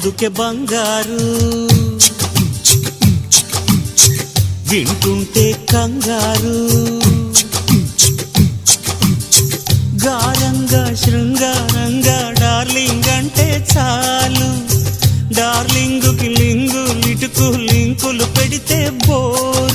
అందుకే బంగారు వింటుంటే కంగారు గారంగా శృంగారంగా డార్లింగ్ అంటే చాలు డార్లింగుకి లింగు లిటుకు లింకులు పెడితే బోరు